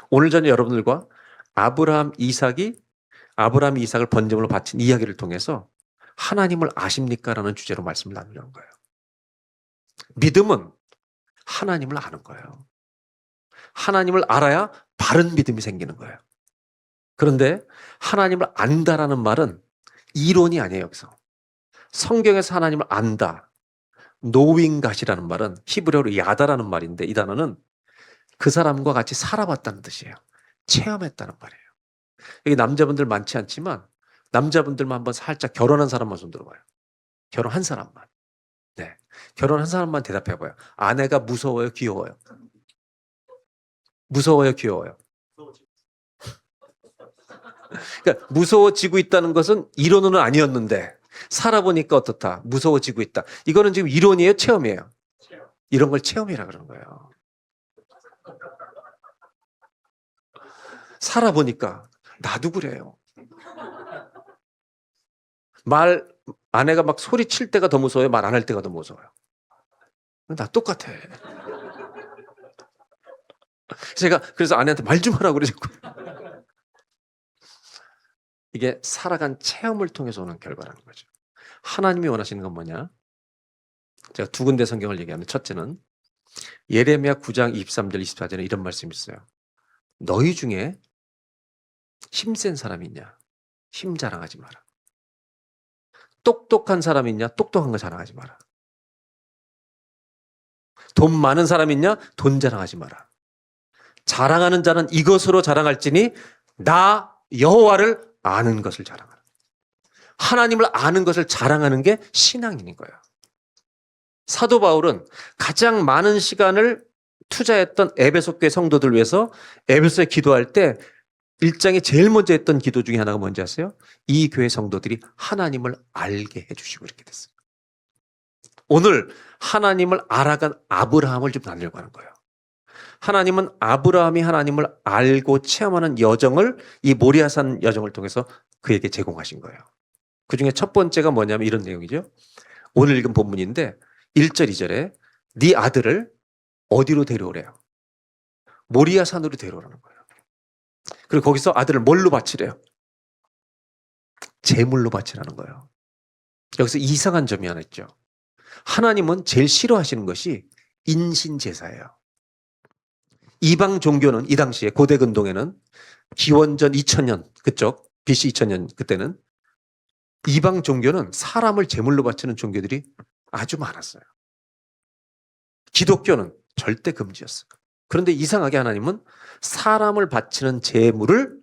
오늘 저녁 여러분들과 아브라함이 이삭을 번제물로 바친 이야기를 통해서 하나님을 아십니까? 라는 주제로 말씀을 나누려는 거예요. 믿음은 하나님을 아는 거예요. 하나님을 알아야 바른 믿음이 생기는 거예요. 그런데 하나님을 안다라는 말은 이론이 아니에요, 여기서. 성경에서 하나님을 안다. 노윙갓이라는 말은 히브리어로 야다라는 말인데 이 단어는 그 사람과 같이 살아봤다는 뜻이에요. 체험했다는 말이에요. 여기 남자분들 많지 않지만 남자분들만 한번 살짝 결혼한 사람만 손 들어봐요. 결혼한 사람만. 네. 결혼한 사람만 대답해봐요. 아내가 무서워요, 귀여워요? 무서워요, 귀여워요? 그러니까 무서워지고 있다는 것은 이론은 아니었는데 살아보니까 어떻다? 무서워지고 있다. 이거는 지금 이론이에요, 체험이에요? 이런 걸 체험이라 그러는 거예요. 살아보니까 나도 그래요. 아내가 막 소리 칠 때가 더 무서워요? 말 안 할 때가 더 무서워요? 나 똑같아. 그래서 아내한테 말 좀 하라고 그래, 자꾸. 이게 살아간 체험을 통해서 오는 결과라는 거죠. 하나님이 원하시는 건 뭐냐? 제가 두 군데 성경을 얘기하면 첫째는 예레미야 9장 23절 24절에 이런 말씀이 있어요. 너희 중에 힘센 사람이 있냐? 힘 자랑하지 마라. 똑똑한 사람이 있냐? 똑똑한 거 자랑하지 마라. 돈 많은 사람이 있냐? 돈 자랑하지 마라. 자랑하는 자는 이것으로 자랑할지니 나 여호와를 아는 것을 자랑하라. 하나님을 아는 것을 자랑하는 게 신앙인 거예요. 사도 바울은 가장 많은 시간을 투자했던 에베소 교회 성도들 위해서 에베소에 기도할 때 1장에 제일 먼저 했던 기도 중에 하나가 뭔지 아세요? 이 교회 성도들이 하나님을 알게 해주시고 이렇게 됐어요. 오늘 하나님을 알아간 아브라함을 좀 나누려고 하는 거예요. 하나님은 아브라함이 하나님을 알고 체험하는 여정을 이 모리아산 여정을 통해서 그에게 제공하신 거예요. 그중에 첫 번째가 뭐냐면 이런 내용이죠. 오늘 읽은 본문인데 1절 2절에 네 아들을 어디로 데려오래요? 모리아산으로 데려오라는 거예요. 그리고 거기서 아들을 뭘로 바치래요? 제물로 바치라는 거예요. 여기서 이상한 점이 하나 있죠. 하나님은 제일 싫어하시는 것이 인신제사예요. 이방 종교는 이 당시에 고대 근동에는 기원전 2000년 그쪽 BC 2000년 그때는 이방 종교는 사람을 제물로 바치는 종교들이 아주 많았어요. 기독교는 절대 금지였어요. 그런데 이상하게 하나님은 사람을 바치는 제물을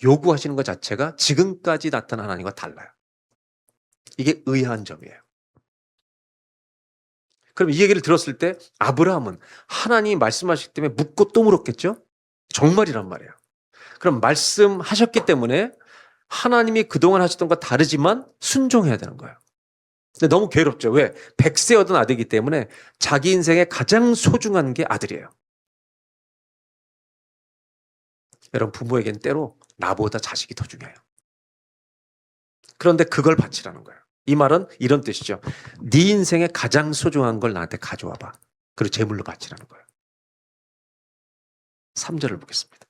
요구하시는 것 자체가 지금까지 나타난 하나님과 달라요. 이게 의아한 점이에요. 그럼 이 얘기를 들었을 때 아브라함은 하나님이 말씀하시기 때문에 묻고 또 물었겠죠? 정말이란 말이에요. 그럼 말씀하셨기 때문에 하나님이 그동안 하셨던 것과 다르지만 순종해야 되는 거예요. 근데 너무 괴롭죠. 왜? 100세 얻은 아들이기 때문에 자기 인생에 가장 소중한 게 아들이에요. 여러분 부모에겐 때로 나보다 자식이 더 중요해요. 그런데 그걸 바치라는 거예요. 이 말은 이런 뜻이죠. 네 인생에 가장 소중한 걸 나한테 가져와봐. 그리고 제물로 바치라는 거예요. 3절을 보겠습니다.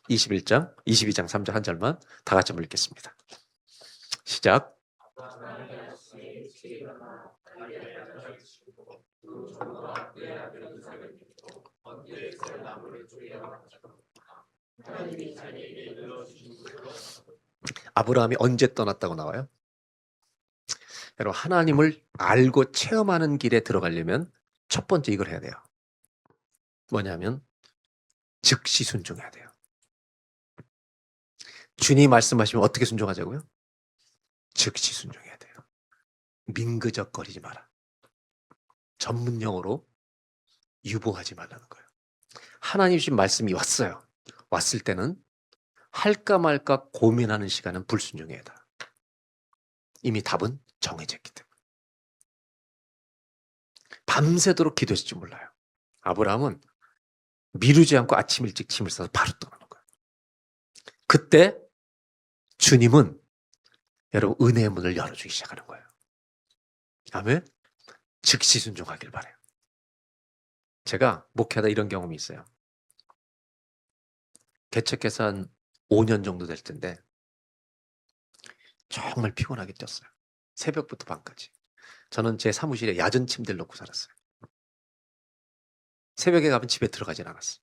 22장 3절 한 절만 다 같이 한번 읽겠습니다. 시작. 아브라함이 언제 떠났다고 나와요? 여러분 하나님을 알고 체험하는 길에 들어가려면 첫 번째 이걸 해야 돼요. 뭐냐면 즉시 순종해야 돼요. 주님이 말씀하시면 어떻게 순종하자고요? 즉시 순종해야 돼요. 민그적거리지 마라. 전문용어로 유보하지 말라는 거예요. 하나님 주신 말씀이 왔어요. 왔을 때는 할까 말까 고민하는 시간은 불순종해야 돼. 이미 답은 정해져 있기 때문에. 밤새도록 기도했을지 몰라요. 아브라함은 미루지 않고 아침 일찍 짐을 싸서 바로 떠나는 거예요. 그때 주님은 여러분 은혜의 문을 열어주기 시작하는 거예요. 아멘. 즉시 순종하길 바라요. 제가 목회하다 이런 경험이 있어요. 개척해서 한 5년 정도 될 텐데 정말 피곤하게 뛰었어요. 새벽부터 밤까지. 저는 제 사무실에 야전 침대를 놓고 살았어요. 새벽에 가면 집에 들어가진 않았어요.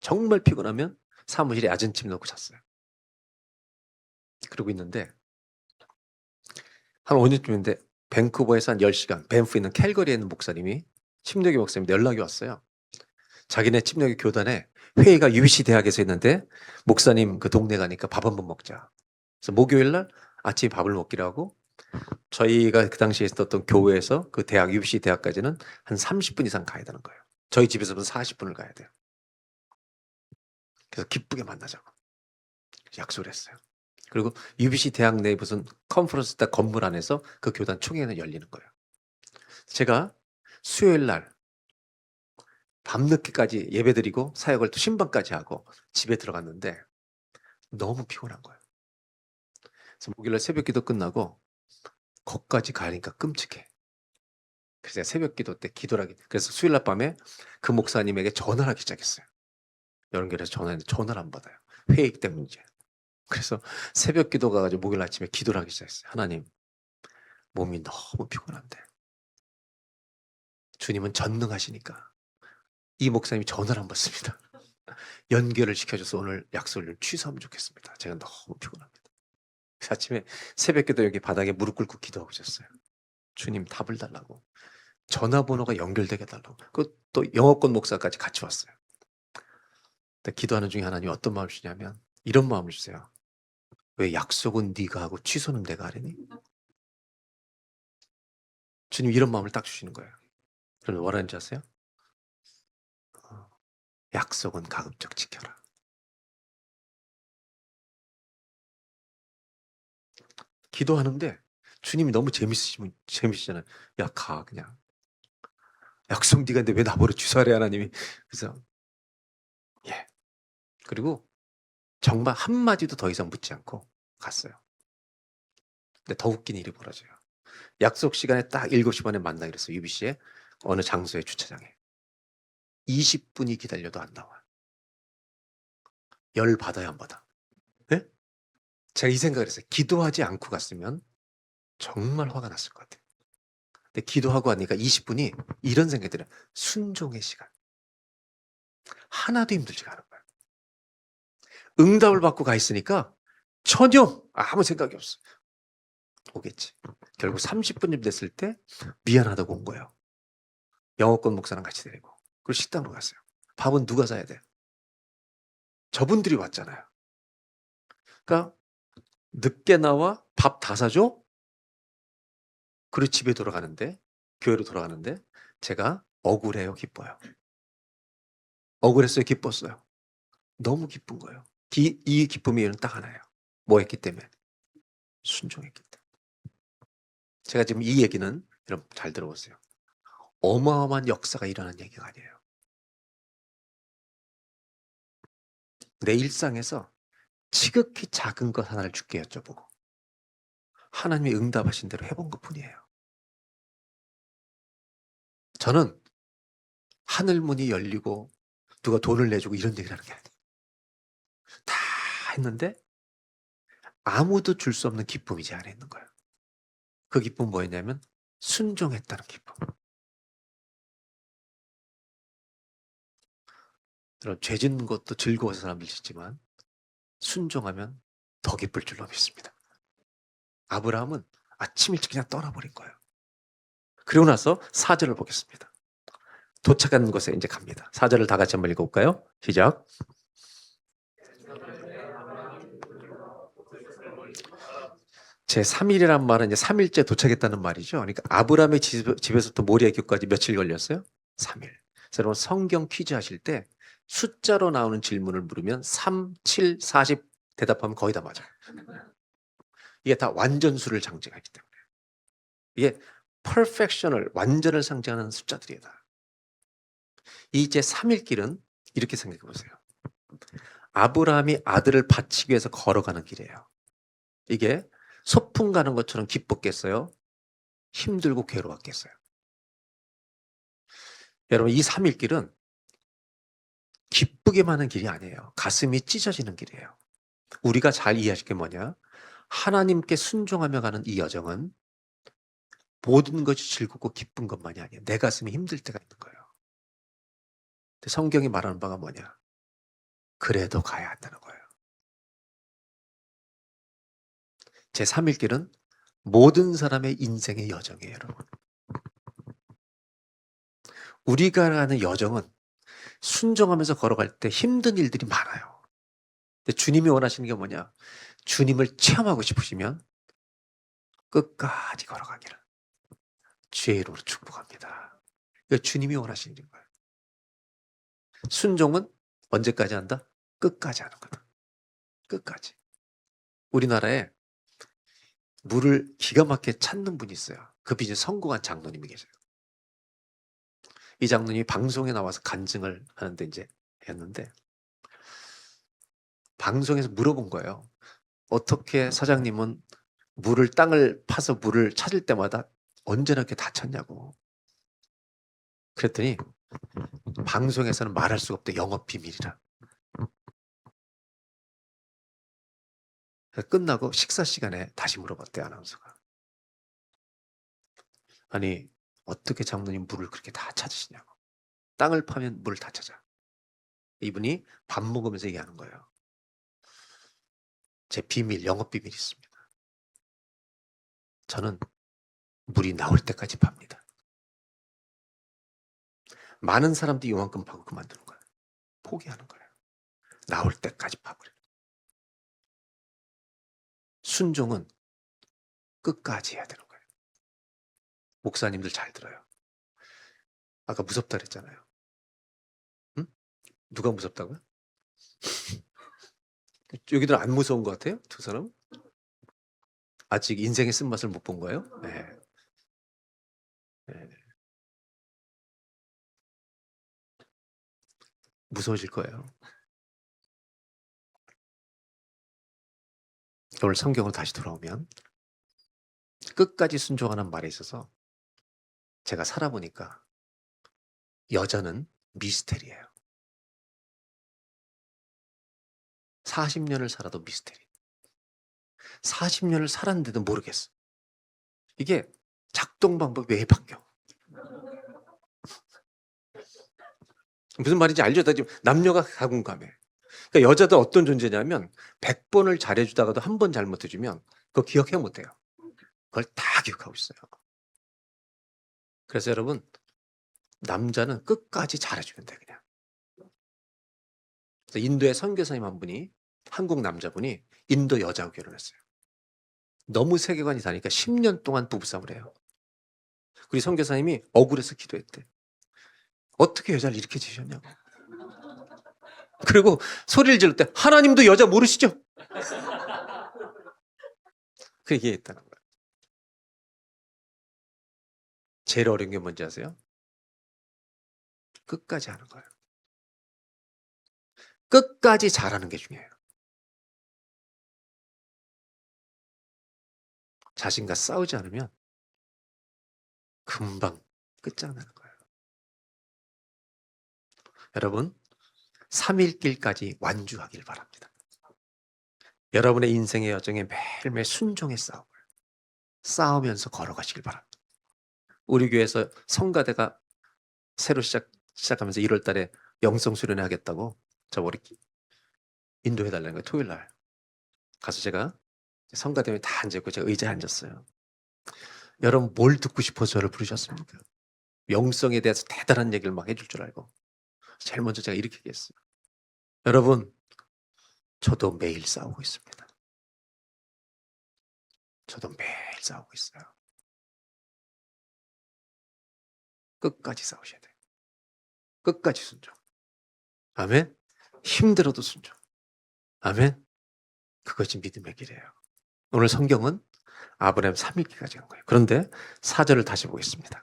정말 피곤하면 사무실에 야전 침대 놓고 잤어요. 그러고 있는데 한 5년쯤인데 밴쿠버에서 한 10시간, 밴프에 있는 캘거리에 있는 목사님이 침례교 목사님인데 연락이 왔어요. 자기네 침례교 교단에 회의가 UBC 대학에서 있는데 목사님 그 동네 가니까 밥 한번 먹자. 그래서 목요일 날 아침에 밥을 먹기로 하고 저희가 그 당시에 있었던 교회에서 그 대학 UBC 대학까지는 한 30분 이상 가야 되는 거예요. 저희 집에서는 40분을 가야 돼요. 그래서 기쁘게 만나자고 약속을 했어요. 그리고 UBC 대학 내 무슨 컨퍼런스 때 건물 안에서 그 교단 총회는 열리는 거예요. 제가 수요일 날 밤늦게까지 예배드리고 사역을 또 신방까지 하고 집에 들어갔는데 너무 피곤한 거예요. 그래서 목요일날 새벽 기도 끝나고 거기까지 가니까 끔찍해. 그래서 제가 새벽 기도 때 기도를 하기. 그래서 수요일날 밤에 그 목사님에게 전화를 하기 시작했어요. 연결해서 전화했는데 전화를 안 받아요. 회의 때문이지. 그래서 새벽 기도 가가지고 목요일 아침에 기도를 하기 시작했어요. 하나님, 몸이 너무 피곤한데 주님은 전능하시니까 이 목사님이 전화를 안 받습니다. 연결을 시켜줘서 오늘 약속을 취소하면 좋겠습니다. 제가 너무 피곤합니다. 그래서 아침에 새벽 기도 여기 바닥에 무릎 꿇고 기도하고 있었어요. 주님 답을 달라고. 전화번호가 연결되게 해달라고. 또 영어권 목사까지 같이 왔어요. 근데 기도하는 중에 하나님 어떤 마음을 주냐면 이런 마음을 주세요. 왜 약속은 네가 하고 취소는 내가 하려니? 주님 이런 마음을 딱 주시는 거예요. 그럼 뭐라는지 아세요? 약속은 가급적 지켜라. 기도하는데 주님이 너무 재밌으시잖아요. 야, 가 그냥. 약속 네가 했는데 왜 나보고 취소하래 하나님이. 그래서 예. 그리고 정말 한마디도 더 이상 묻지 않고 갔어요. 근데 더 웃긴 일이 벌어져요. 약속 시간에 딱 7시 반에 만나기로 했어요. UBC에 어느 장소의 주차장에. 20분이 기다려도 안 나와. 열 받아야 안 받아. 네? 제가 이 생각을 했어요. 기도하지 않고 갔으면 정말 화가 났을 것 같아요. 근데 기도하고 하니까 20분이 이런 생각이 들어요. 순종의 시간. 하나도 힘들지가 않은 거예요. 응답을 받고 가 있으니까 전혀 아무 생각이 없어요. 오겠지. 결국 30분쯤 됐을 때 미안하다고 온 거예요. 영어권 목사랑 같이 데리고. 그리고 식당으로 갔어요. 밥은 누가 사야 돼? 저분들이 왔잖아요. 그러니까 늦게 나와 밥 다 사줘? 그리고 집에 돌아가는데 교회로 돌아가는데 제가 억울해요, 기뻐요? 억울했어요, 기뻤어요? 너무 기쁜 거예요. 이 기쁨의 이유는 딱 하나예요. 뭐 했기 때문에? 순종했기 때문에. 제가 지금 이 얘기는 여러분 잘 들어보세요. 어마어마한 역사가 일어난 얘기가 아니에요. 내 일상에서 지극히 작은 것 하나를 주께 여쭤보고 하나님이 응답하신 대로 해본 것뿐이에요. 저는 하늘 문이 열리고 누가 돈을 내주고 이런 얘기를 하는 게 아니에요. 다 했는데 아무도 줄 수 없는 기쁨이 제 안에 있는 거예요. 그 기쁨은 뭐였냐면 순종했다는 기쁨. 여러분, 죄 짓는 것도 즐거워서 사람들 짓지만 순종하면 더 기쁠 줄로 믿습니다. 아브라함은 아침 일찍 그냥 떠나버린 거예요. 그리고 나서 4절을 보겠습니다. 도착한 곳에 이제 갑니다. 4절을 다 같이 한번 읽어볼까요? 시작. 제 3일이란 말은 이제 3일째 도착했다는 말이죠. 그러니까 아브라함의 집에서부터 모리아교까지 며칠 걸렸어요? 3일. 그래서 여러분 성경 퀴즈 하실 때 숫자로 나오는 질문을 물으면 3, 7, 40 대답하면 거의 다 맞아요. 이게 다 완전수를 상징하기 때문에. 이게 perfection을, 완전을 상징하는 숫자들이에요. 이제 3일 길은 이렇게 생각해 보세요. 아브라함이 아들을 바치기 위해서 걸어가는 길이에요. 이게 소풍 가는 것처럼 기뻤겠어요? 힘들고 괴로웠겠어요? 여러분 이 3일 길은 기쁨 기쁘게만 하는 길이 아니에요. 가슴이 찢어지는 길이에요. 우리가 잘 이해하실 게 뭐냐? 하나님께 순종하며 가는 이 여정은 모든 것이 즐겁고 기쁜 것만이 아니에요. 내 가슴이 힘들 때가 있는 거예요. 근데 성경이 말하는 바가 뭐냐? 그래도 가야 한다는 거예요. 제3일 길은 모든 사람의 인생의 여정이에요, 여러분. 우리가 가는 여정은 순종하면서 걸어갈 때 힘든 일들이 많아요. 근데 주님이 원하시는 게 뭐냐? 주님을 체험하고 싶으시면 끝까지 걸어가기를 주의 이름으로 축복합니다. 이거 주님이 원하시는 거예요. 순종은 언제까지 한다? 끝까지 하는 거다. 끝까지. 우리나라에 물을 기가 막히게 찾는 분이 있어요. 그 분이 성공한 장로님이 계세요. 이 장로님이 방송에 나와서 간증을 하는데 이제 했는데 방송에서 물어본 거예요. 어떻게 사장님은 땅을 파서 물을 찾을 때마다 언제나 이렇게 다 찾냐고. 그랬더니 방송에서는 말할 수가 없대. 영업 비밀이라. 끝나고 식사 시간에 다시 물어봤대, 아나운서가. 아니, 어떻게 장로님 물을 그렇게 다 찾으시냐고. 땅을 파면 물을 다 찾아. 이분이 밥 먹으면서 얘기하는 거예요. 제 비밀, 영업 비밀이 있습니다. 저는 물이 나올 때까지 팝니다. 많은 사람들이 요만큼 파고 그만두는 거예요. 포기하는 거예요. 나올 때까지 파버려요. 순종은 끝까지 해야 되는 거예요. 목사님들 잘 들어요. 아까 무섭다 그랬잖아요. 응? 누가 무섭다고요? 여기들 안 무서운 것 같아요? 두 사람? 아직 인생의 쓴맛을 못 본 거예요? 네. 네. 무서워질 거예요. 오늘 성경으로 다시 돌아오면 끝까지 순종하는 말에 있어서 제가 살아보니까 여자는 미스테리예요. 40년을 살아도 미스테리. 40년을 살았는데도 모르겠어. 이게 작동 방법이 왜 바뀌어? 무슨 말인지 알죠? 지금 남녀가 가공감해. 그러니까 여자도 어떤 존재냐면 100번을 잘해주다가도 한 번 잘못해주면 그거 기억해 못해요. 그걸 다 기억하고 있어요. 그래서 여러분, 남자는 끝까지 잘해주면 돼, 그냥. 그래서 인도의 선교사님 한 분이, 한국 남자분이 인도 여자하고 결혼했어요. 너무 세계관이 다르니까 10년 동안 부부싸움을 해요. 우리 선교사님이 억울해서 기도했대. 어떻게 여자를 이렇게 지으셨냐고. 그리고 소리를 지를 때 하나님도 여자 모르시죠? 그 얘기했다는 거예요. 제일 어려운 게 뭔지 아세요? 끝까지 하는 거예요. 끝까지 잘하는 게 중요해요. 자신과 싸우지 않으면 금방 끝장나는 거예요. 여러분, 3일길까지 완주하길 바랍니다. 여러분의 인생의 여정에 매일매일 순종의 싸우면서 걸어가시길 바랍니다. 우리 교회에서 성가대가 새로 시작하면서 1월 달에 영성 수련회 하겠다고 저번에 인도해달라는 거예요. 토요일 날. 가서 제가 성가대에 다 앉아있고 제가 의자에 앉았어요. 여러분 뭘 듣고 싶어서 저를 부르셨습니까? 영성에 대해서 대단한 얘기를 막 해줄 줄 알고. 제일 먼저 제가 이렇게 얘기했어요. 여러분, 저도 매일 싸우고 있습니다. 저도 매일 싸우고 있어요. 끝까지 싸우셔야 돼요. 끝까지 순종. 아멘. 힘들어도 순종. 아멘. 그것이 믿음의 길이에요. 오늘 성경은 아브라함 3일기까지 한 거예요. 그런데 4절을 다시 보겠습니다.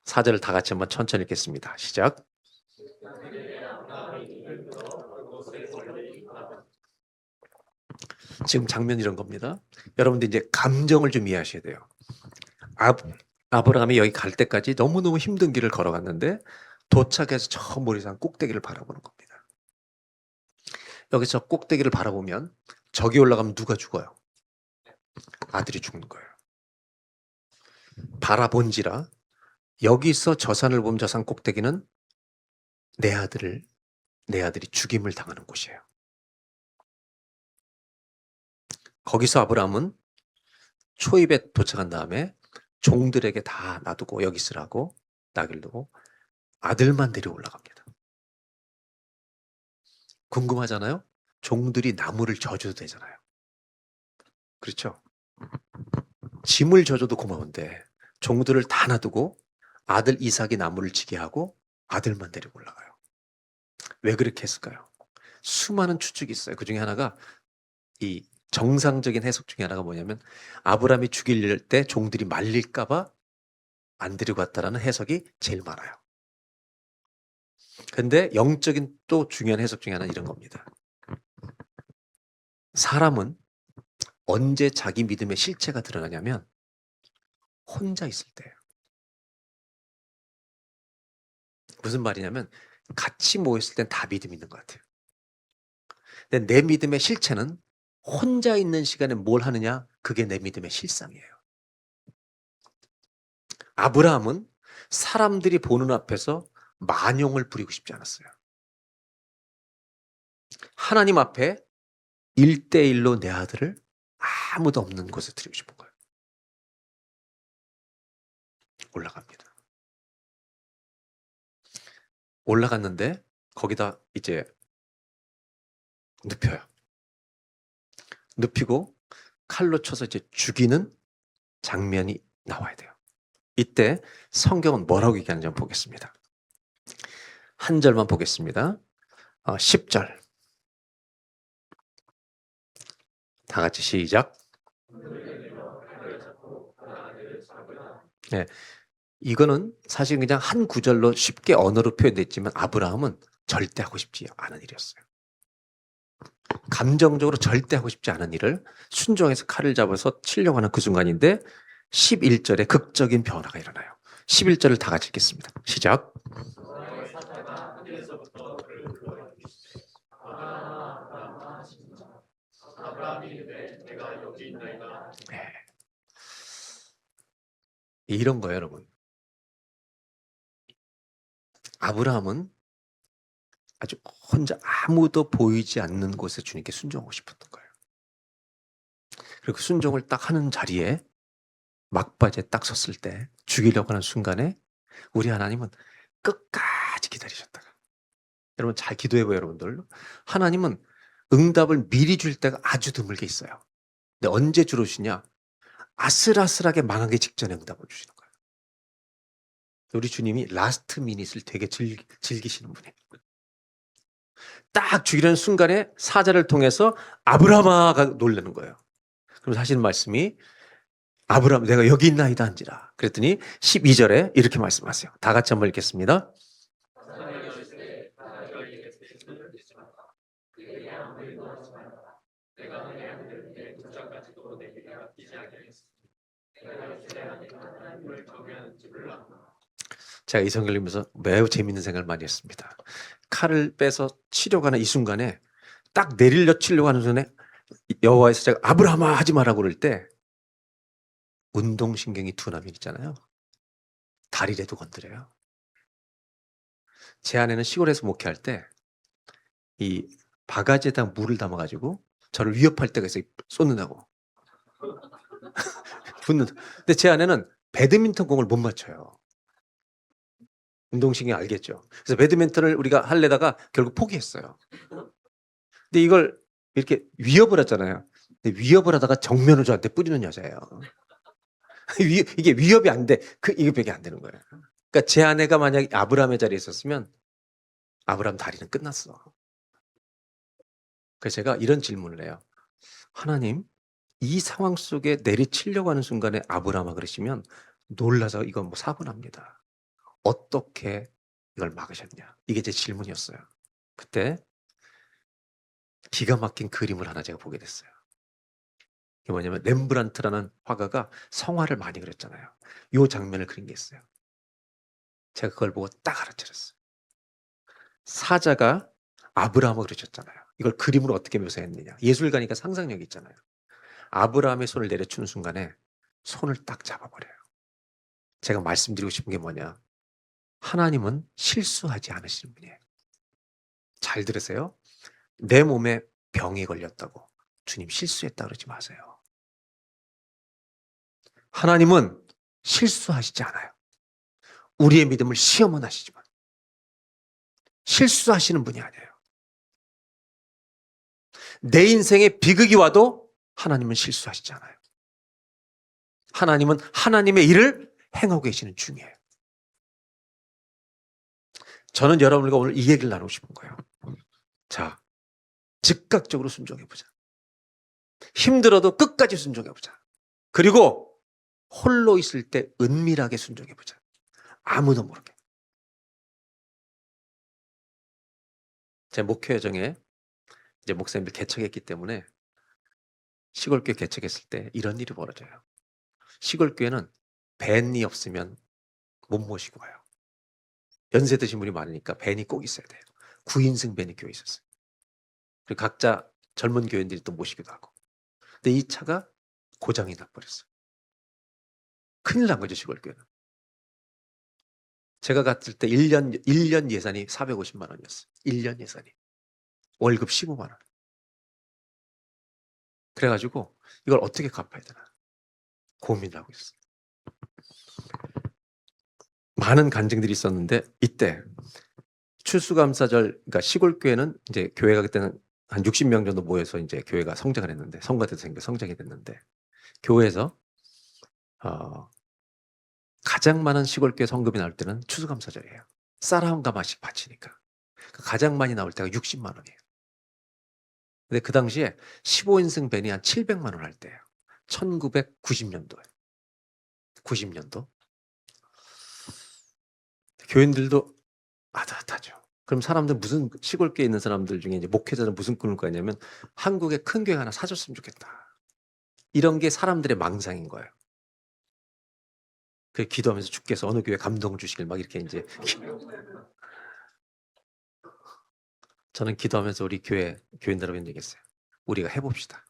4절을 다 같이 한번 천천히 읽겠습니다. 시작. 지금 장면 이런 겁니다. 여러분들 이제 감정을 좀 이해하셔야 돼요. 아브라함이 여기 갈 때까지 너무너무 힘든 길을 걸어갔는데 도착해서 저 모래산 꼭대기를 바라보는 겁니다. 여기서 꼭대기를 바라보면 저기 올라가면 누가 죽어요? 아들이 죽는 거예요. 바라본지라 여기서 저 산을 보면 저 산 꼭대기는 내 아들이 죽임을 당하는 곳이에요. 거기서 아브라함은 초입에 도착한 다음에 종들에게 다 놔두고 여기 있으라고 나귀를 두고 아들만 데리고 올라갑니다. 궁금하잖아요? 종들이 나무를 져줘도 되잖아요. 그렇죠? 짐을 져줘도 고마운데 종들을 다 놔두고 아들 이삭이 나무를 지게 하고 아들만 데리고 올라가요. 왜 그렇게 했을까요? 수많은 추측이 있어요. 그 중에 하나가 이 정상적인 해석 중에 하나가 뭐냐면 아브라함이 죽일 때 종들이 말릴까 봐 안 데리고 왔다라는 해석이 제일 많아요. 근데 영적인 또 중요한 해석 중에 하나는 이런 겁니다. 사람은 언제 자기 믿음의 실체가 드러나냐면 혼자 있을 때예요. 무슨 말이냐면 같이 모였을 땐 다 믿음이 있는 것 같아요. 근데 내 믿음의 실체는 혼자 있는 시간에 뭘 하느냐? 그게 내 믿음의 실상이에요. 아브라함은 사람들이 보는 앞에서 만용을 부리고 싶지 않았어요. 하나님 앞에 1대1로 내 아들을 아무도 없는 곳에 드리고 싶은 거예요. 올라갑니다. 올라갔는데 거기다 이제 눕혀요. 눕히고 칼로 쳐서 이제 죽이는 장면이 나와야 돼요. 이때 성경은 뭐라고 얘기하는지 한번 보겠습니다. 한 절만 보겠습니다. 10절. 다 같이 시작. 네, 이거는 사실 그냥 한 구절로 쉽게 언어로 표현됐지만 아브라함은 절대 하고 싶지 않은 일이었어요. 감정적으로 절대 하고 싶지 않은 일을 순종해서 칼을 잡아서 치려고 하는 그 순간인데 11절에 극적인 변화가 일어나요. 11절을 다 같이 읽겠습니다. 시작. 네. 이런 거예요, 여러분. 아브라함은 아주 혼자 아무도 보이지 않는 곳에 주님께 순종하고 싶었던 거예요. 그리고 순종을 딱 하는 자리에 막바지에 딱 섰을 때 죽이려고 하는 순간에 우리 하나님은 끝까지 기다리셨다가 여러분 잘 기도해봐요 여러분들. 하나님은 응답을 미리 줄 때가 아주 드물게 있어요. 근데 언제 주로 주냐? 아슬아슬하게 망하기 직전에 응답을 주시는 거예요. 우리 주님이 라스트 미닛을 되게 즐기시는 분이에요. 딱 죽이려는 순간에 사자를 통해서 아브라함아가 놀라는 거예요. 그럼 하시는 말씀이 아브라함 내가 여기 있나이다 한지라. 그랬더니 12절에 이렇게 말씀하세요. 다 같이 한번 읽겠습니다. 제가 이 성경을 읽으면서 매우 재밌는 생각을 많이 했습니다. 칼을 빼서 치려고 하는 이 순간에 딱 내리려 치려고 하는 순간에 여호와에서 제가 아브라함아 하지 마라고 그럴 때 운동신경이 둔하면 있잖아요. 다리라도 건드려요. 제 아내는 시골에서 목회할 때 이 바가지에다 물을 담아가지고 저를 위협할 때가 있어요. 쏟는다고. 붙는다. 근데 제 아내는 배드민턴 공을 못 맞춰요. 운동신경 알겠죠. 그래서 배드민턴을 우리가 하려다가 결국 포기했어요. 근데 이걸 이렇게 위협을 했잖아요. 근데 위협을 하다가 정면을 저한테 뿌리는 여자예요. 이게 위협이 안 돼. 이거밖에 안 되는 거예요. 그러니까 제 아내가 만약에 아브라함의 자리에 있었으면 아브라함 다리는 끝났어. 그래서 제가 이런 질문을 해요. 하나님, 이 상황 속에 내리치려고 하는 순간에 아브라함아 그러시면 놀라서 이건 뭐 사고 납니다. 어떻게 이걸 막으셨냐? 이게 제 질문이었어요. 그때 기가 막힌 그림을 하나 제가 보게 됐어요. 이게 뭐냐면 렘브란트라는 화가가 성화를 많이 그렸잖아요. 이 장면을 그린 게 있어요. 제가 그걸 보고 딱 알아차렸어요. 사자가 아브라함을 그러셨잖아요. 이걸 그림으로 어떻게 묘사했느냐. 예술가니까 상상력이 있잖아요. 아브라함의 손을 내려주는 순간에 손을 딱 잡아버려요. 제가 말씀드리고 싶은 게 뭐냐. 하나님은 실수하지 않으시는 분이에요. 잘 들으세요. 내 몸에 병이 걸렸다고 주님 실수했다 그러지 마세요. 하나님은 실수하시지 않아요. 우리의 믿음을 시험은 하시지만 실수하시는 분이 아니에요. 내 인생에 비극이 와도 하나님은 실수하시지 않아요. 하나님은 하나님의 일을 행하고 계시는 중이에요. 저는 여러분과 오늘 이 얘기를 나누고 싶은 거예요. 자, 즉각적으로 순종해보자. 힘들어도 끝까지 순종해보자. 그리고 홀로 있을 때 은밀하게 순종해보자. 아무도 모르게. 제 목회여정에 이제 목사님들 개척했기 때문에 시골교회 개척했을 때 이런 일이 벌어져요. 시골교회는 밴이 없으면 못 모시고 가요. 연세 드신 분이 많으니까 밴이 꼭 있어야 돼요. 9인승 밴이 교회에 있었어요. 그리고 각자 젊은 교인들이 또 모시기도 하고. 근데 이 차가 고장이 나버렸어요. 큰일 난 거죠, 시골교회는. 제가 갔을 때 1년 예산이 450만 원이었어요. 1년 예산이. 월급 15만 원. 그래가지고 이걸 어떻게 갚아야 되나 고민을 하고 있어요. 많은 간증들이 있었는데 이때 추수감사절, 그러니까 시골교회는 이제 교회가 그때는 한 60명 정도 모여서 이제 교회가 성장을 했는데 성가대도 생겨 성장이 됐는데 교회에서 가장 많은 시골교회 성금이 나올 때는 추수감사절이에요. 쌀 한 가마씩 바치니까 가장 많이 나올 때가 60만 원이에요. 근데 그 당시에 15인승 밴이 한 700만 원 할 때예요. 1990년도에. 90년도. 교인들도 아득하죠. 그럼 사람들 무슨 시골교에 있는 사람들 중에 이제 목회자는 무슨 꿈을 꾸냐면 한국에 큰 교회 하나 사줬으면 좋겠다. 이런 게 사람들의 망상인 거예요. 그 기도하면서 주께서 어느 교회 감동 주시길 막 이렇게 이제 저는 기도하면서 우리 교인들 여러분 얘기했어요. 우리가 해봅시다.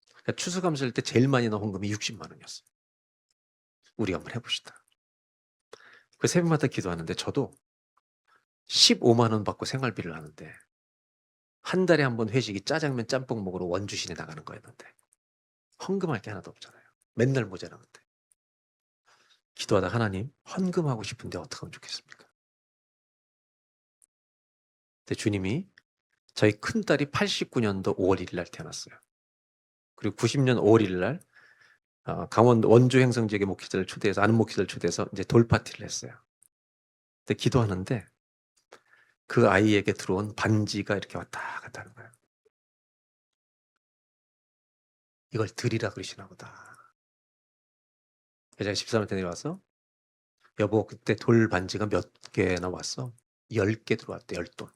그러니까 추수감사일 때 제일 많이 나온 헌금이 60만 원이었어요. 우리가 한번 해봅시다. 그 새벽마다 기도하는데 저도 15만 원 받고 생활비를 하는데 한 달에 한 번 회식이 짜장면 짬뽕 먹으러 원주시내 나가는 거였는데 헌금할 게 하나도 없잖아요. 맨날 모자라는데. 기도하다 하나님 헌금하고 싶은데 어떻게 하면 좋겠습니까? 근데 주님이 저희 큰딸이 89년도 5월 1일 날 태어났어요. 그리고 90년 5월 1일 날 강원도 원주 행성지역의 목회자를 초대해서 아는 목회자를 초대해서 이제 돌파티를 했어요. 근데 기도하는데 그 아이에게 들어온 반지가 이렇게 왔다 갔다 하는 거예요. 이걸 드리라 그러시나 보다. 제가 집사람한테 내려와서 여보 그때 돌 반지가 몇 개나 왔어? 10개 들어왔대. 10돈.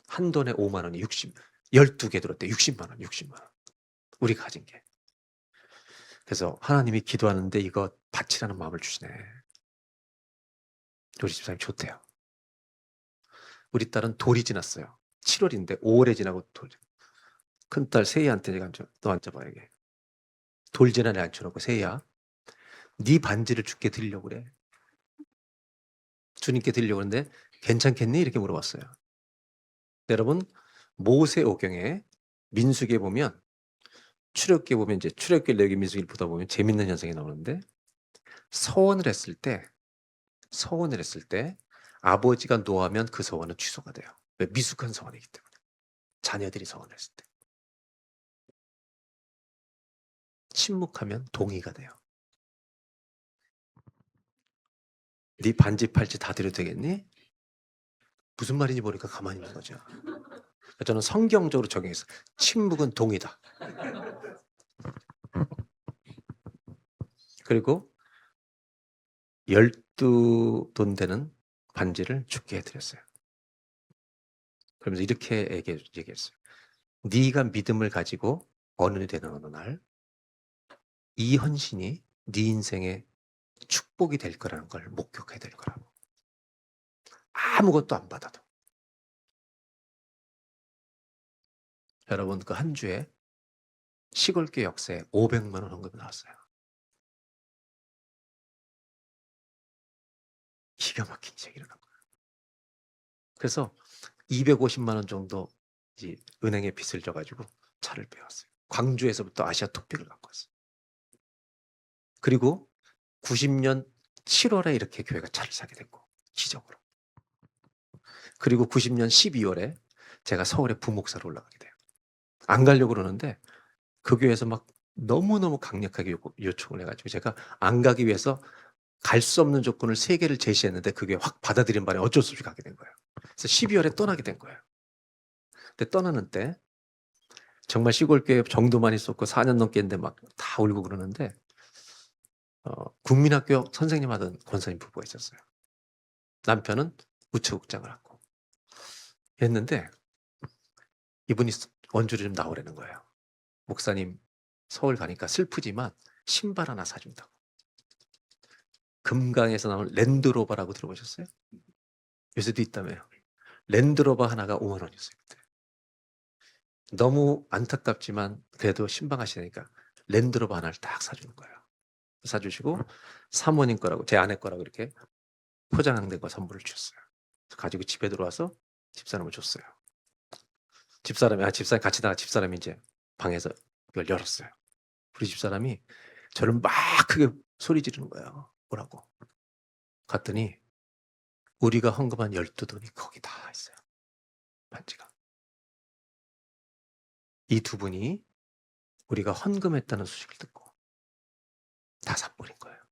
한 돈에 5만 원이 12개 들어왔대. 60만 원. 60만 원. 우리 가진 게. 그래서 하나님이 기도하는데 이거 바치라는 마음을 주시네. 우리 집사람이 좋대요. 우리 딸은 돌이 지났어요. 7월인데 5월에 지나고 돌. 큰딸 세희한테 제가 너 앉아봐 이게. 돌 지난 애 앉혀놓고 세희야. 네 반지를 주께 드리려고 그래. 주님께 드리려고 하는데 괜찮겠니? 이렇게 물어봤어요. 여러분 모세오경에 민수기에 보면 출애굽기에 보면 이제 출애굽기 레위기 민수기를 보다 보면 재밌는 현상이 나오는데 서원을 했을 때 아버지가 노하면 그 서원은 취소가 돼요. 왜? 미숙한 서원이기 때문에. 자녀들이 서원을 했을 때. 침묵하면 동의가 돼요. 네 반지 팔찌 다 드려도 되겠니? 무슨 말인지 모르니까 가만히 있는 거죠. 저는 성경적으로 적용해서 침묵은 동의다. 그리고 12돈 되는 반지를 주께 해드렸어요. 그러면서 이렇게 얘기했어요. 네가 믿음을 가지고 어른이 되는 어느 날 이 헌신이 네 인생의 축복이 될 거라는 걸 목격해야 될 거라고. 아무것도 안 받아도. 여러분, 그 한 주에 시골교회 역사에 500만 원 헌금이 나왔어요. 기가 막힌 일이 일어난 거예요. 그래서 250만 원 정도 이제 은행에 빚을 져가지고 차를 빼왔어요. 광주에서부터 아시아 토픽을 갖고 왔어요. 그리고 90년 7월에 이렇게 교회가 차를 사게 됐고, 기적으로. 그리고 90년 12월에 제가 서울에 부목사로 올라가게 돼요. 안 가려고 그러는데 그 교회에서 막 너무너무 강력하게 요청을 해가지고 제가 안 가기 위해서 갈 수 없는 조건을 3개를 제시했는데 그게 확 받아들인 바람에 어쩔 수 없이 가게 된 거예요. 그래서 12월에 떠나게 된 거예요. 근데 떠나는 때 정말 시골교회 정도만 있었고 4년 넘게 했는데 막 다 울고 그러는데 국민학교 선생님 하던 권사님 부부가 있었어요. 남편은 우체국장을 하고 했는데 이분이 원주를 좀 나오라는 거예요. 목사님 서울 가니까 슬프지만 신발 하나 사준다고. 금강에서 나온 랜드로버라고 들어보셨어요? 요새도 있다며요. 랜드로버 하나가 5만 원이었어요. 그때. 너무 안타깝지만 그래도 신방하시니까 랜드로버 하나를 딱 사주는 거예요. 사주시고 사모님 거라고 제 아내 거라고 이렇게 포장된 거 선물을 주셨어요. 가지고 집에 들어와서 집사람을 줬어요. 집사람이 같이 나가 집사람이 이제 방에서 이걸 열었어요. 우리 집사람이 저를 막 크게 소리 지르는 거예요. 뭐라고? 갔더니 우리가 헌금한 12돈이 거기 다 있어요. 반지가. 이 두 분이 우리가 헌금했다는 소식을 듣고 다 사버린 거예요.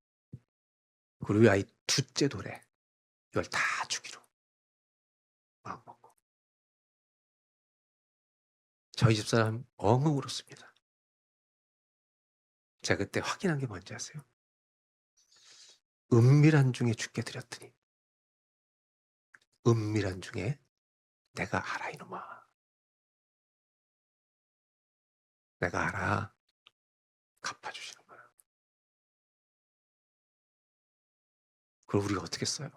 그리고 우리 아이 둘째 돌에 이걸 다 주기로 마음먹고. 저희 집사람 엉엉 울었습니다. 제가 그때 확인한 게 뭔지 아세요? 은밀한 중에 죽게 드렸더니 은밀한 중에 내가 알아 이놈아. 내가 알아. 갚아주시는 거예요. 그걸 우리가 어떻게 써요?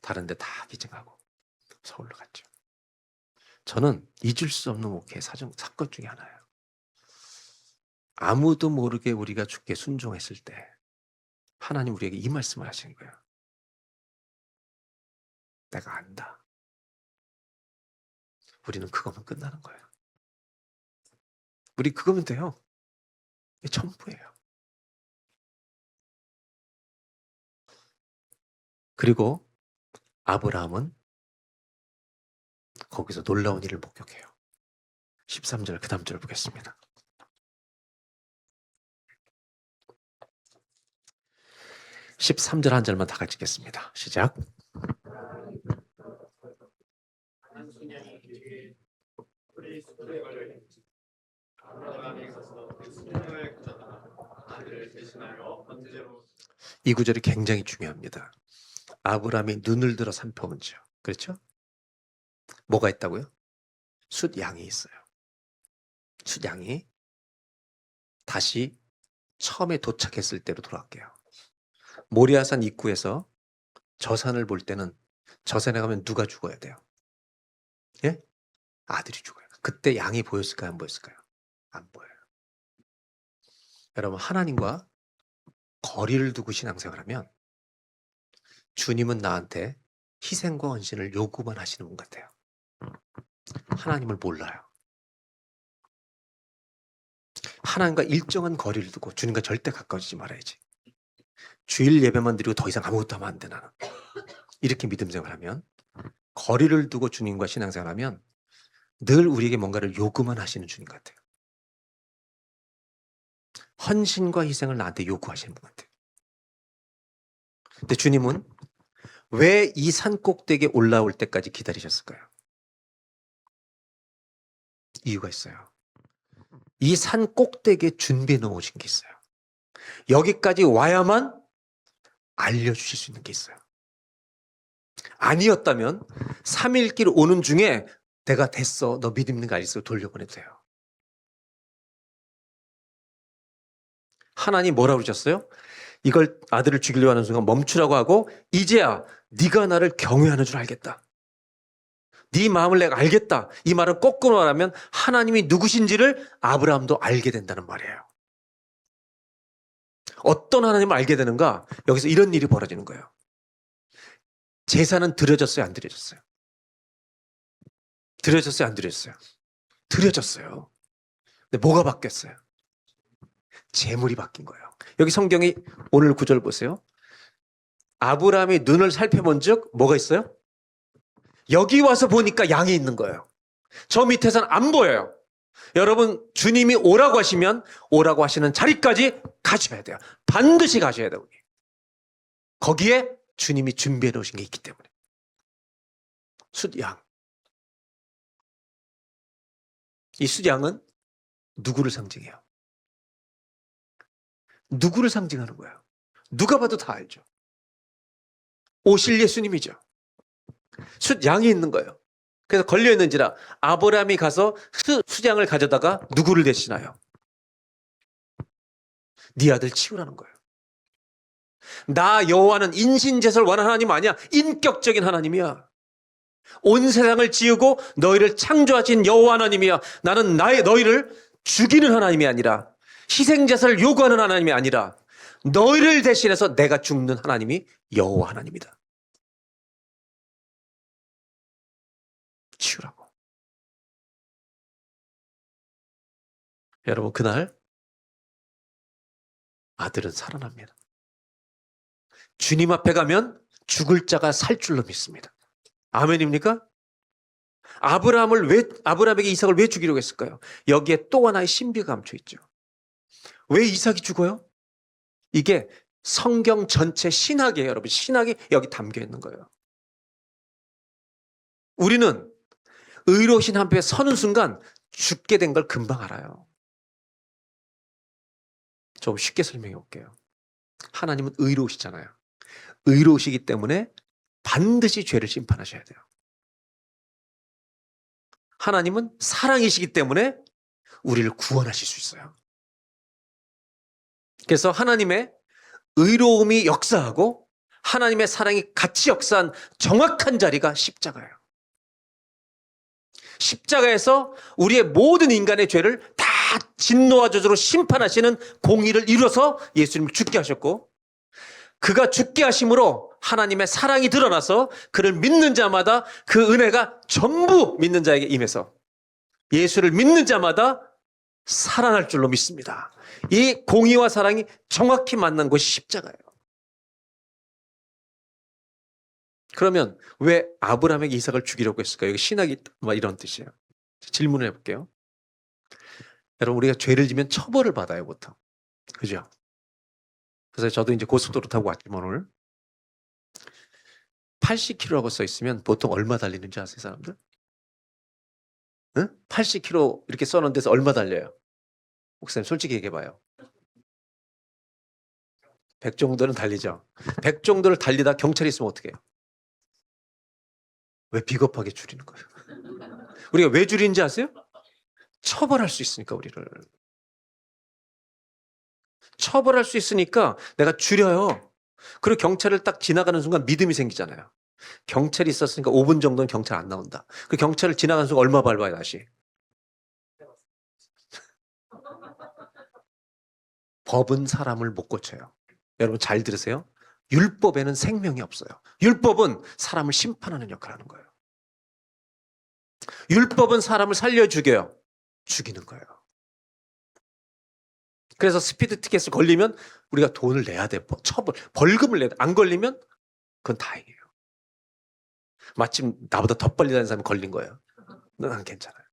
다른 데 다 기증하고 서울로 갔죠. 저는 잊을 수 없는 목회의 사건 중에 하나예요. 아무도 모르게 우리가 주께 순종했을 때 하나님 우리에게 이 말씀을 하시는 거예요. 내가 안다. 우리는 그거면 끝나는 거예요. 우리 그거면 돼요. 이게 전부예요. 그리고 아브라함은 거기서 놀라운 일을 목격해요. 13절 그 다음 절 보겠습니다. 13절 한 절만 다 같이 읽겠습니다. 시작. 이 구절이 굉장히 중요합니다. 아브라함이 눈을 들어 살펴본지요. 그렇죠? 뭐가 있다고요? 숫양이 있어요. 숫양이 다시 처음에 도착했을 때로 돌아갈게요. 모리아산 입구에서 저 산을 볼 때는 저 산에 가면 누가 죽어야 돼요? 예? 아들이 죽어요. 그때 양이 보였을까요? 안 보였을까요? 안 보여요. 여러분, 하나님과 거리를 두고 신앙생활하면 주님은 나한테 희생과 헌신을 요구만 하시는 분 같아요. 하나님을 몰라요. 하나님과 일정한 거리를 두고 주님과 절대 가까워지지 말아야지. 주일 예배만 드리고 더 이상 아무것도 하면 안 돼 나는. 이렇게 믿음 생활하면, 거리를 두고 주님과 신앙생활하면 늘 우리에게 뭔가를 요구만 하시는 주님 같아요. 헌신과 희생을 나한테 요구하시는 분 같아요. 근데 주님은 왜 이 산 꼭대기에 올라올 때까지 기다리셨을까요? 이유가 있어요. 이 산 꼭대기에 준비해 놓으신 게 있어요. 여기까지 와야만 알려주실 수 있는 게 있어요. 아니었다면 3일 길 오는 중에 내가 됐어, 너 믿는 거 알겠어, 돌려보내도 돼요. 하나님 뭐라고 그러셨어요? 이걸 아들을 죽이려고 하는 순간 멈추라고 하고 이제야 네가 나를 경외하는 줄 알겠다. 네 마음을 내가 알겠다. 이 말은 거꾸로 말하면 하나님이 누구신지를 아브라함도 알게 된다는 말이에요. 어떤 하나님을 알게 되는가? 여기서 이런 일이 벌어지는 거예요. 제사는 드려졌어요, 안 드려졌어요? 드려졌어요, 안 드려졌어요? 드려졌어요. 근데 뭐가 바뀌었어요? 재물이 바뀐 거예요. 여기 성경이 오늘 구절 보세요. 아브라함이 눈을 살펴본 즉 뭐가 있어요? 여기 와서 보니까 양이 있는 거예요. 저 밑에서는 안 보여요. 여러분, 주님이 오라고 하시면 오라고 하시는 자리까지 가셔야 돼요. 반드시 가셔야 돼요. 거기에 주님이 준비해 놓으신 게 있기 때문에. 숫양. 이 숫양은 누구를 상징해요? 누구를 상징하는 거예요? 누가 봐도 다 알죠. 오실 예수님이죠. 숫양이 있는 거예요. 그래서 걸려있는지라 아브라함이 가서 숫양을 가져다가 누구를 대신하여? 네 아들 치우라는 거예요. 나 여호와는 인신제사를 원하는 하나님 아니야. 인격적인 하나님이야. 온 세상을 지으고 너희를 창조하신 여호와 하나님이야. 나는 너희를 죽이는 하나님이 아니라 희생제사를 요구하는 하나님이 아니라 너희를 대신해서 내가 죽는 하나님이 여호와 하나님이다. 치우라고. 여러분, 그날 아들은 살아납니다. 주님 앞에 가면 죽을 자가 살 줄로 믿습니다. 아멘입니까? 아브라함에게 이삭을 왜 죽이려고 했을까요? 여기에 또 하나의 신비가 감춰 있죠. 왜 이삭이 죽어요? 이게 성경 전체 신학이에요, 여러분. 신학이 여기 담겨 있는 거예요. 우리는 의로우신 한 표에 서는 순간 죽게 된 걸 금방 알아요. 좀 쉽게 설명해 볼게요. 하나님은 의로우시잖아요. 의로우시기 때문에 반드시 죄를 심판하셔야 돼요. 하나님은 사랑이시기 때문에 우리를 구원하실 수 있어요. 그래서 하나님의 의로움이 역사하고 하나님의 사랑이 같이 역사한 정확한 자리가 십자가예요. 십자가에서 우리의 모든 인간의 죄를 다 진노와 저주로 심판하시는 공의를 이뤄서 예수님을 죽게 하셨고, 그가 죽게 하심으로 하나님의 사랑이 드러나서 그를 믿는 자마다 그 은혜가 전부 믿는 자에게 임해서 예수를 믿는 자마다 살아날 줄로 믿습니다. 이 공의와 사랑이 정확히 만난 곳이 십자가예요. 그러면 왜 아브라함에게 이삭을 죽이려고 했을까요? 여기 신학이 이런 뜻이에요. 질문을 해볼게요. 여러분, 우리가 죄를 지면 처벌을 받아요, 보통. 그죠? 그래서 저도 이제 고속도로 타고 왔지만 오늘 80km라고 써 있으면 보통 얼마 달리는지 아세요, 사람들? 응? 80km 이렇게 써놓은 데서 얼마 달려요? 목사님, 솔직히 얘기해봐요. 100 정도는 달리죠. 100 정도를 달리다 경찰이 있으면 어떻게 해요? 왜 비겁하게 줄이는 거예요? 우리가 왜 줄이는지 아세요? 처벌할 수 있으니까, 우리를. 처벌할 수 있으니까 내가 줄여요. 그리고 경찰을 딱 지나가는 순간 믿음이 생기잖아요. 경찰이 있었으니까 5분 정도는 경찰 안 나온다. 그 경찰을 지나가는 순간 얼마 밟아요, 다시? 법은 사람을 못 고쳐요. 여러분 잘 들으세요. 율법에는 생명이 없어요. 율법은 사람을 심판하는 역할을 하는 거예요. 율법은 사람을 살려 죽여요. 죽이는 거예요. 그래서 스피드 티켓을 걸리면 우리가 돈을 내야 돼. 벌금을 내야 돼. 안 걸리면 그건 다행이에요. 마침 나보다 더 빨리 다니는 사람이 걸린 거예요. 난 괜찮아요.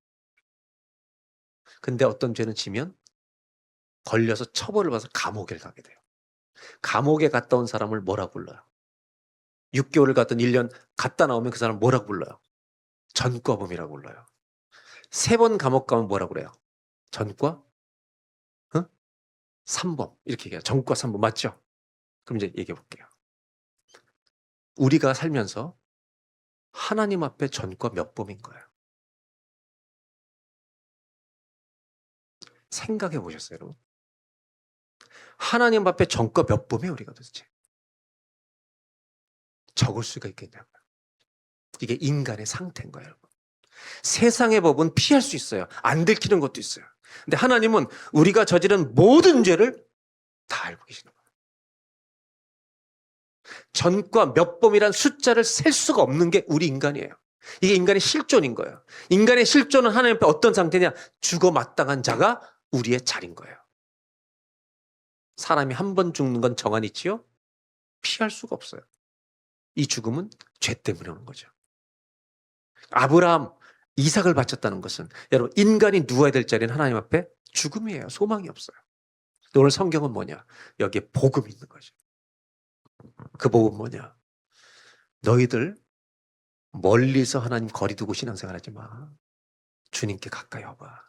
근데 어떤 죄는 지면 걸려서 처벌을 받아서 감옥에 가게 돼요. 감옥에 갔다 온 사람을 뭐라고 불러요? 6개월을 갔던 1년 갔다 나오면 그 사람 뭐라고 불러요? 전과범이라고 불러요. 3번 감옥 가면 뭐라고 그래요? 전과? 3범. 이렇게 얘기해요. 전과 3범. 맞죠? 그럼 이제 얘기해 볼게요. 우리가 살면서 하나님 앞에 전과 몇 범인 거예요? 생각해 보셨어요, 여러분? 하나님 앞에 전과 몇 범이에요, 우리가 도대체? 적을 수가 있겠냐고요. 이게 인간의 상태인 거예요, 여러분. 세상의 법은 피할 수 있어요. 안 들키는 것도 있어요. 근데 하나님은 우리가 저지른 모든 죄를 다 알고 계시는 거예요. 전과 몇 범이란 숫자를 셀 수가 없는 게 우리 인간이에요. 이게 인간의 실존인 거예요. 인간의 실존은 하나님 앞에 어떤 상태냐? 죽어 마땅한 자가 우리의 자리인 거예요. 사람이 한 번 죽는 건 정한 이치요? 피할 수가 없어요. 이 죽음은 죄 때문에 오는 거죠. 아브라함, 이삭을 바쳤다는 것은 여러분 인간이 누워야 될 자리는 하나님 앞에 죽음이에요. 소망이 없어요. 오늘 성경은 뭐냐? 여기에 복음이 있는 거죠. 그 복음은 뭐냐? 너희들 멀리서 하나님 거리 두고 신앙생활하지 마. 주님께 가까이 와봐.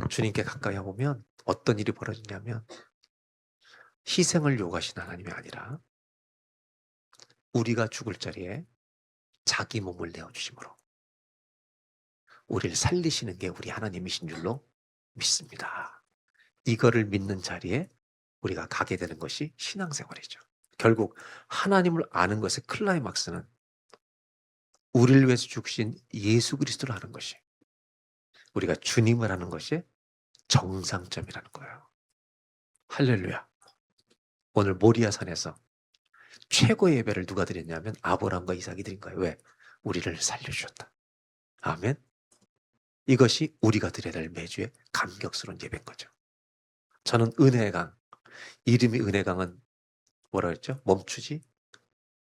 주님께 가까이 와보면 어떤 일이 벌어지냐면 희생을 요구하신 하나님이 아니라 우리가 죽을 자리에 자기 몸을 내어주심으로 우리를 살리시는 게 우리 하나님이신 줄로 믿습니다. 이거를 믿는 자리에 우리가 가게 되는 것이 신앙생활이죠. 결국 하나님을 아는 것의 클라이막스는 우리를 위해서 죽으신 예수 그리스도를 아는 것이, 우리가 주님을 아는 것이 정상점이라는 거예요. 할렐루야. 오늘 모리아 산에서 최고의 예배를 누가 드렸냐면 아브라함과 이삭이 드린 거예요. 왜? 우리를 살려주셨다. 아멘. 이것이 우리가 드려야 될 매주의 감격스러운 예배인 거죠. 저는 은혜의 강, 이름이 은혜의 강은 뭐라 그랬죠? 멈추지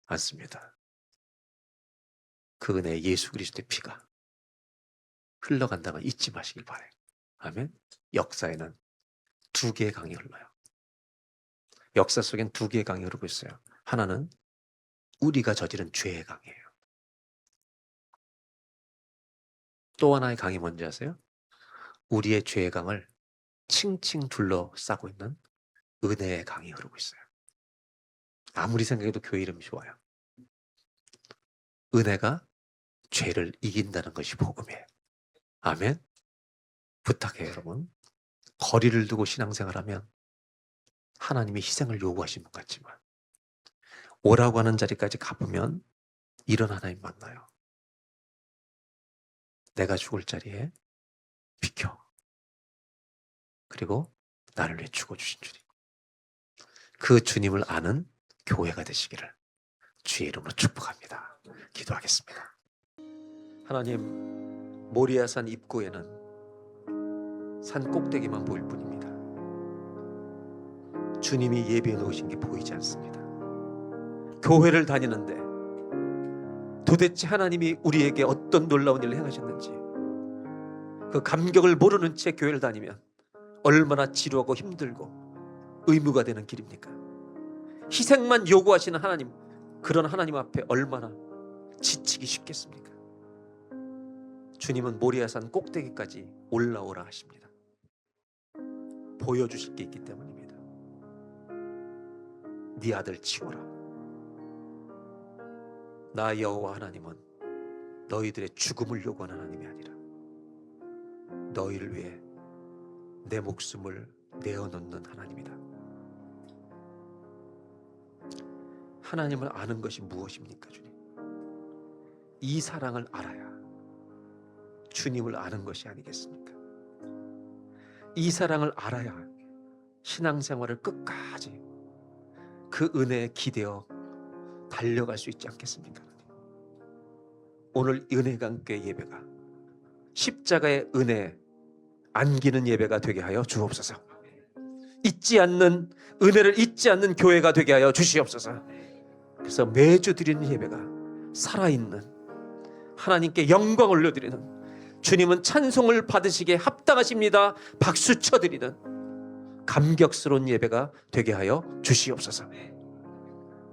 않습니다. 그 은혜 예수 그리스도의 피가 흘러간다면 잊지 마시길 바라요. 아멘. 역사에는 두 개의 강이 흘러요. 역사 속엔 두 개의 강이 흐르고 있어요. 하나는 우리가 저지른 죄의 강이에요. 또 하나의 강이 뭔지 아세요? 우리의 죄의 강을 칭칭 둘러싸고 있는 은혜의 강이 흐르고 있어요. 아무리 생각해도 교회 이름이 좋아요. 은혜가 죄를 이긴다는 것이 복음이에요. 아멘. 부탁해요, 여러분. 거리를 두고 신앙생활하면 하나님이 희생을 요구하신 분 같지만 오라고 하는 자리까지 가보면 이런 하나님 만나요. 내가 죽을 자리에 비켜. 그리고 나를 위해 죽어주신 주님. 그 주님을 아는 교회가 되시기를 주의 이름으로 축복합니다. 기도하겠습니다. 하나님, 모리아산 입구에는 산 꼭대기만 보일 뿐입니다. 주님이 예배해 놓으신 게 보이지 않습니다. 교회를 다니는데 도대체 하나님이 우리에게 어떤 놀라운 일을 행하셨는지 그 감격을 모르는 채 교회를 다니면 얼마나 지루하고 힘들고 의무가 되는 길입니까? 희생만 요구하시는 하나님, 그런 하나님 앞에 얼마나 지치기 쉽겠습니까? 주님은 모리아산 꼭대기까지 올라오라 하십니다. 보여주실 게 있기 때문입니다. 네 아들 치워라. 나 여호와 하나님은 너희들의 죽음을 요구하는 하나님이 아니라 너희를 위해 내 목숨을 내어놓는 하나님이다. 하나님을 아는 것이 무엇입니까, 주님? 이 사랑을 알아야 주님을 아는 것이 아니겠습니까? 이 사랑을 알아야 신앙생활을 끝까지 그 은혜에 기대어 달려갈 수 있지 않겠습니까? 오늘 은혜강교회 예배가 십자가의 은혜에 안기는 예배가 되게 하여 주옵소서. 잊지 않는, 은혜를 잊지 않는 교회가 되게 하여 주시옵소서. 그래서 매주 드리는 예배가 살아있는, 하나님께 영광 올려드리는, 주님은 찬송을 받으시기에 합당하십니다, 박수 쳐드리는 감격스러운 예배가 되게 하여 주시옵소서.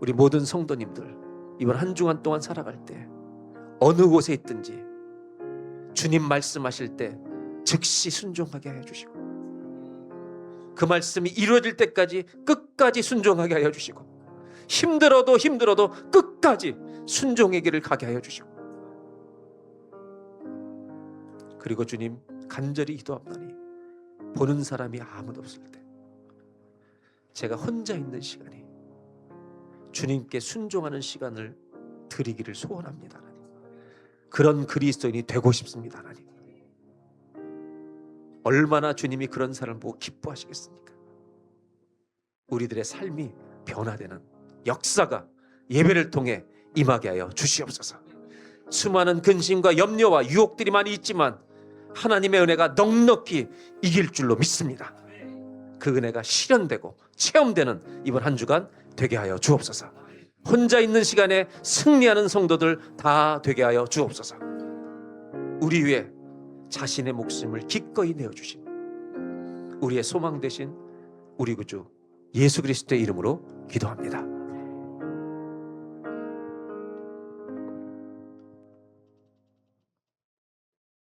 우리 모든 성도님들 이번 한 주간 동안 살아갈 때 어느 곳에 있든지 주님 말씀하실 때 즉시 순종하게 하여 주시고 그 말씀이 이루어질 때까지 끝까지 순종하게 하여 주시고 힘들어도 끝까지 순종의 길을 가게 하여 주시고 그리고 주님 간절히 기도합나니 보는 사람이 아무도 없을 때 제가 혼자 있는 시간이 주님께 순종하는 시간을 드리기를 소원합니다. 하나님. 그런 그리스도인이 되고 싶습니다. 하나님. 얼마나 주님이 그런 사람을 보고 기뻐하시겠습니까? 우리들의 삶이 변화되는 역사가 예배를 통해 임하게 하여 주시옵소서. 수많은 근심과 염려와 유혹들이 많이 있지만 하나님의 은혜가 넉넉히 이길 줄로 믿습니다. 그 은혜가 실현되고 체험되는 이번 한 주간 되게 하여 주옵소서. 혼자 있는 시간에 승리하는 성도들 다 되게 하여 주옵소서. 우리 위해 자신의 목숨을 기꺼이 내어주신 우리의 소망 되신 우리 구주 예수 그리스도의 이름으로 기도합니다.